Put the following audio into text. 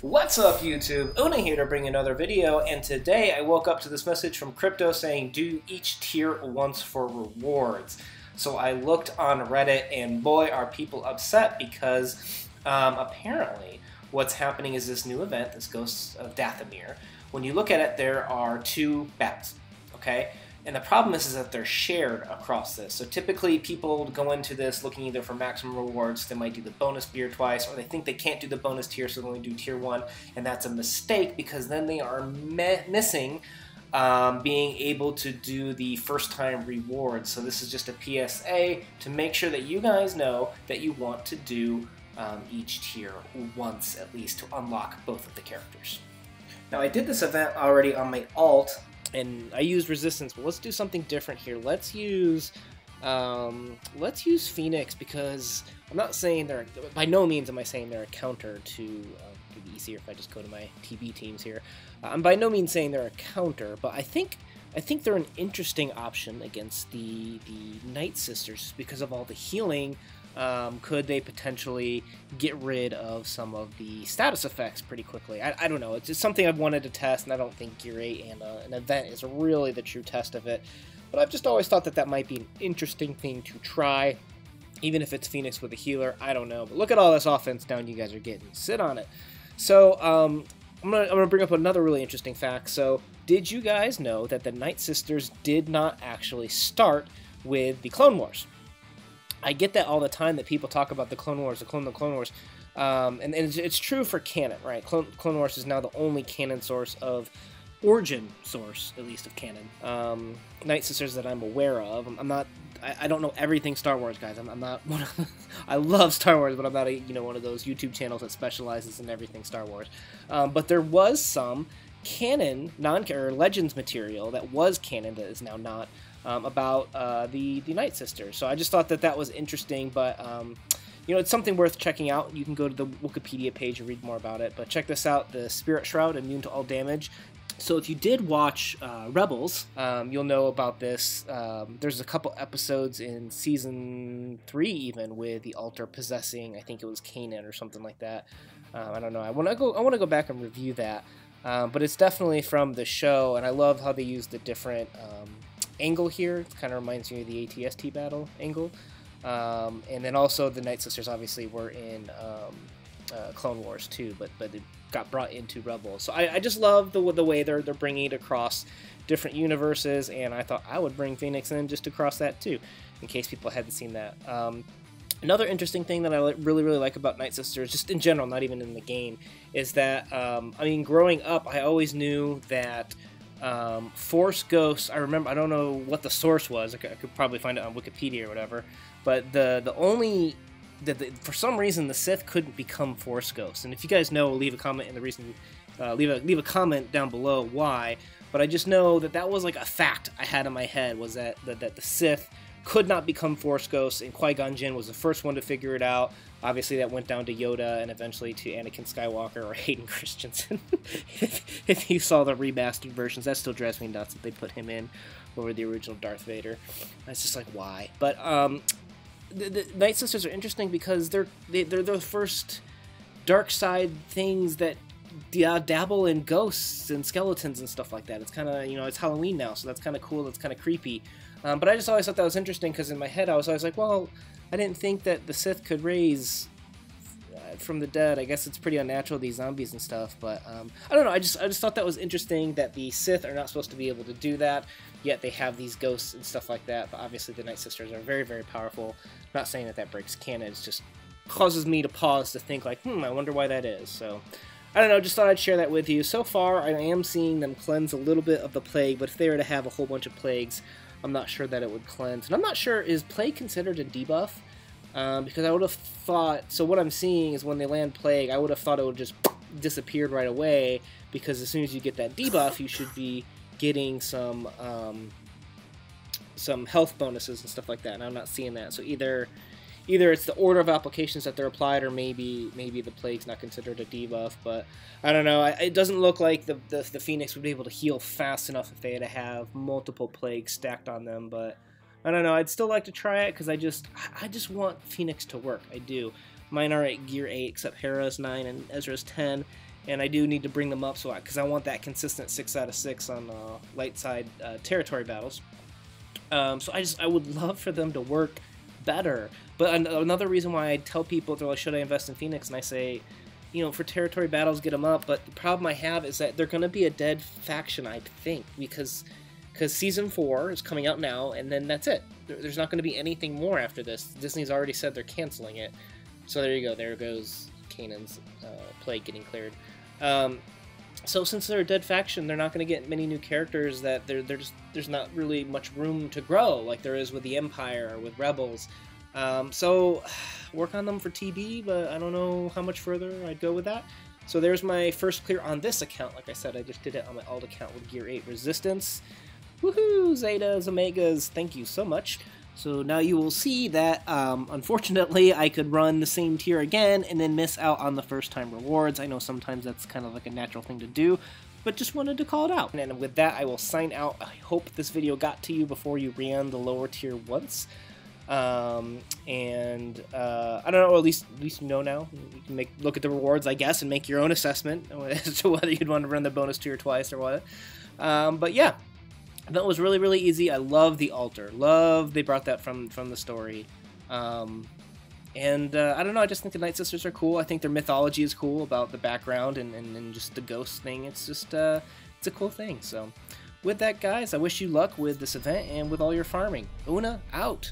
What's up YouTube? Una here to bring another video, and today I woke up to this message from Crypto saying do each tier once for rewards. So I looked on Reddit and boy are people upset because apparently what's happening is this new event, this Ghosts of Dathomir. When you look at it, there are two battles, okay? And the problem is that they're shared across this. So typically people go into this looking either for maximum rewards, they might do the bonus beer twice, or they think they can't do the bonus tier, so they only do tier 1, and that's a mistake because then they are missing being able to do the first time rewards. So this is just a PSA to make sure that you guys know that you want to do each tier once at least to unlock both of the characters. Now I did this event already on my alt, and I used resistance, but let's do something different here. Let's use Phoenix, because I'm not saying they're, by no means am I saying they're a counter to, it'd be easier if I just go to my TB teams here. I'm by no means saying they're a counter, but I think they're an interesting option against the Night Sisters because of all the healing. Could they potentially get rid of some of the status effects pretty quickly? I don't know. It's just something I've wanted to test, and I don't think Gear 8 and an event is really the true test of it. But I've just always thought that that might be an interesting thing to try, even if it's Phoenix with a healer. I don't know. But look at all this offense down you guys are getting. Sit on it. So I'm gonna bring up another really interesting fact. So did you guys know that the Night Sisters did not actually start with the Clone Wars? I get that all the time, that people talk about the Clone Wars, the Clone Wars, and it's true for canon, right? Clone Wars is now the only canon source of, origin source, at least of canon. Night Sisters that I'm aware of. I don't know everything Star Wars, guys. I'm not one of, I love Star Wars, but I'm not one of those YouTube channels that specializes in everything Star Wars. But there was some canon, or Legends material that was canon that is now not. About the Night Sisters. So I just thought that that was interesting, but it's something worth checking out. You can go to the Wikipedia page and read more about it, but check this out: the Spirit Shroud, immune to all damage. So if you did watch Rebels, you'll know about this. There's a couple episodes in season 3 even with the altar possessing, I think it was Kanan or something like that. I don't know. I want to go back and review that, but it's definitely from the show, and I love how they use the different angle here. It kind of reminds me of the ATST battle angle, and then also the Night Sisters obviously were in Clone Wars too, but it got brought into Rebels. So I just love the way they're bringing it across different universes, and I thought I would bring Phoenix in just across that too, in case people hadn't seen that. Another interesting thing that I really like about Night Sisters, just in general, not even in the game, is that growing up, I always knew that Force Ghosts, I don't know what the source was, I could probably find it on Wikipedia or whatever, but for some reason the Sith couldn't become Force Ghosts, and if you guys know, leave a comment in the leave a comment down below why, but I just know that was like a fact I had in my head, was that the Sith could not become Force Ghosts, and Qui-Gon Jinn was the first one to figure it out. Obviously, that went down to Yoda and eventually to Anakin Skywalker or Hayden Christensen. If you saw the remastered versions, that still drives me nuts that they put him in over the original Darth Vader. It's just like, why? But the Night Sisters are interesting because they're the first dark side things that dabble in ghosts and skeletons and stuff like that. It's kind of, it's Halloween now, so that's kind of cool, that's kind of creepy. But I just always thought that was interesting because in my head I was always like, well, I didn't think that the Sith could raise from the dead. I guess it's pretty unnatural, these zombies and stuff, but I don't know, I just thought that was interesting that the Sith are not supposed to be able to do that, yet they have these ghosts and stuff like that. But obviously the Night Sisters are very powerful. I'm not saying that breaks canon, it just causes me to pause to think like, I wonder why that is. So I don't know, just thought I'd share that with you. So far I am seeing them cleanse a little bit of the plague, but if they were to have a whole bunch of plagues, I'm not sure that it would cleanse. And I'm not sure, is plague considered a debuff? Because I would have thought, so what I'm seeing is when they land plague, I would have thought it would just disappear right away, because as soon as you get that debuff, you should be getting some health bonuses and stuff like that, and I'm not seeing that. So either it's the order of applications that they're applied, or maybe the plague's not considered a debuff, but I don't know. It doesn't look like the Phoenix would be able to heal fast enough if they had to have multiple plagues stacked on them, but I don't know. I'd still like to try it because I just want Phoenix to work. I do. Mine are at Gear 8, except Hera's 9 and Ezra's 10, and I do need to bring them up because I want that consistent 6 out of 6 on light side territory battles. So I would love for them to work better. But another reason why I tell people, they're like, should I invest in Phoenix? And I say, you know, for territory battles, get them up. But the problem I have is that they're going to be a dead faction, I think, because Season 4 is coming out now, and then that's it. There's not going to be anything more after this. Disney's already said they're canceling it. So there you go. There goes Kanan's plague getting cleared. So since they're a dead faction, they're not going to get many new characters. That there's not really much room to grow like there is with the Empire or with Rebels. So work on them for TB, but I don't know how much further I'd go with that. So there's my first clear on this account. Like I said, I just did it on my alt account with Gear 8 Resistance. Woohoo! Zetas, Omegas, thank you so much. So now you will see that, unfortunately, I could run the same tier again and then miss out on the first time rewards. I know sometimes that's kind of like a natural thing to do, but just wanted to call it out. And with that, I will sign out. I hope this video got to you before you ran the lower tier once. I don't know, or at least you know now. You can look at the rewards, I guess, and make your own assessment as to whether you'd want to run the bonus tier twice or what. But yeah. That was really, really easy. I love the altar. They brought that from the story. I don't know, I just think the Night Sisters are cool. I think their mythology is cool about the background and just the ghost thing. It's just, it's a cool thing. So with that, guys, I wish you luck with this event and with all your farming. Una, out!